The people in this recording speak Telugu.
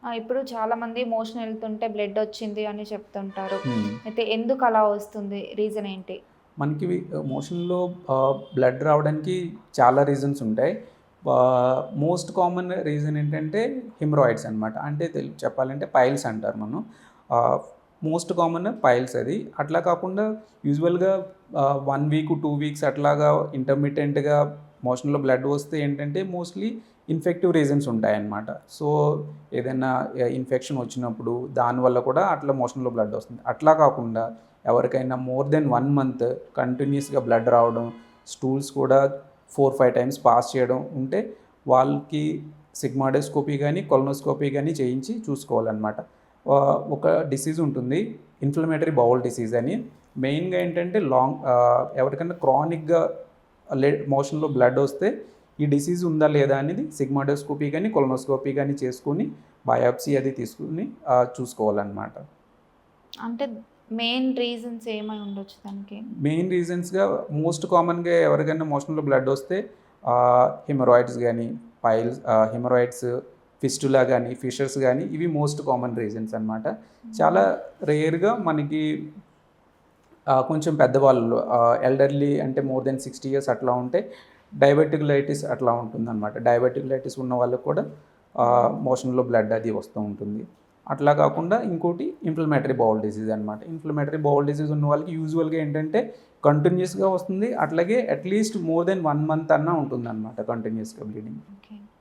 ఇప్పుడు చాలామంది మోషన్ ఎళ్తుంటే బ్లడొచ్చింది అని చెప్తుంటారు. హ్మ్. అయితే ఎందుకలా వస్తుంది? రీజన్ ఏంటి? మనకి మోషన్‌లో బ్లడ్ రావడానికి చాలా రీజన్స్ ఉంటాయి. మోస్ట్ కామన్ రీజన్ ఏంటంటే హిమరాయిడ్స్ అనమాట. అంటే చెప్పాలంటే పైల్స్ అంటారు మనం. మోస్ట్ కామన్ పైల్స్ అది. అట్లా కాకుండా యూజువల్‌గా 1 వీక్, 2 వీక్స్ అట్లాగా ఇంటర్మిటెంట్‌గా మోషన్‌లో బ్లడ్ వస్తే ఏంటంటే మోస్ట్‌లీ ఇన్ఫెక్టివ్ రీజన్స్ ఉంటాయన్నమాట. సో, ఏదైనా ఇన్ఫెక్షన్ వచ్చినప్పుడు దానివల్ల కూడా అట్లా మోషన్‌లో బ్లడ్ వస్తుంది. అట్లా కాకుండా ఎవరికైనా మోర్ దెన్ 1 మంత్ కంటిన్యూస్‌గా బ్లడ్ రావడం, స్టూల్స్ కూడా 4, 5 టైమ్స్ పాస్ చేయడం ఉంటే వాళ్ళకి సిగ్మాడోస్కోపీ గానీ, కొలనోస్కోపీ గానీ చేయించి చూసుకోవాలనమాట. ఒక డిసీజ్ ఉంటుంది ఇన్‌ఫ్లమేటరీ బౌల్ డిసీజ్ అని. మెయిన్‌గా ఏంటంటే ఎవరికైనా క్రానిక్‌గా మోషన్‌లో బ్లడ్ వస్తే ఈ డిసీజ్ ఉందా లేదా అనేది సిగ్మాడోస్కోపీ గానీ, కొలనోస్కోపీ గానీ చేసుకొని బయాప్సీ అది తీసుకొని చూసుకోవాలనమాట. అంటే మెయిన్ రీజన్స్ ఏమై ఉండొచ్చు దానికి? మెయిన్ రీజన్స్‌గా మోస్ట్ కామన్‌గా ఎవరికైనా మోషన్‌లో బ్లడ్ వస్తే హిమరాయిడ్స్ గానీ, హిమరాయిడ్స్, ఫిస్టులా గానీ, ఫిషర్స్ గానీ ఇవి మోస్ట్ కామన్ రీజన్స్ అనమాట. చాలా హ్మ్. రేర్‌గా మనకి కొంచెం పెద్దవాళ్ళు ఎల్డర్లీ అంటే మోర్ దెన్ 60 ఇయర్స్ అట్లా ఉంటే డయాబెటికులైటిస్ అట్లా ఉంటుందనమాట. డయాబెటికులైటిస్ ఉన్న వాళ్ళకి కూడా హ్మ్. మోషన్‌లో బ్లడ్ అది వస్తూ ఉంటుంది. అట్లా కాకుండా ఇంకోటి ఇన్‌ఫ్లమేటరీ బౌల్ డిసీజ్ అనమాట. ఇన్‌ఫ్లమేటరీ బౌల్ డిసీజ్ ఉన్న వాళ్ళకి యూజువల్‌గా ఏంటంటే కంటిన్యూయస్‌గా వస్తుంది. అట్లాగే అట్‌లీస్ట్ మోర్ దెన్ 1 మంత్ అన్నా ఉంటుందనమాట కంటిన్యూయస్‌గా బ్లీడింగ్. ఓకే.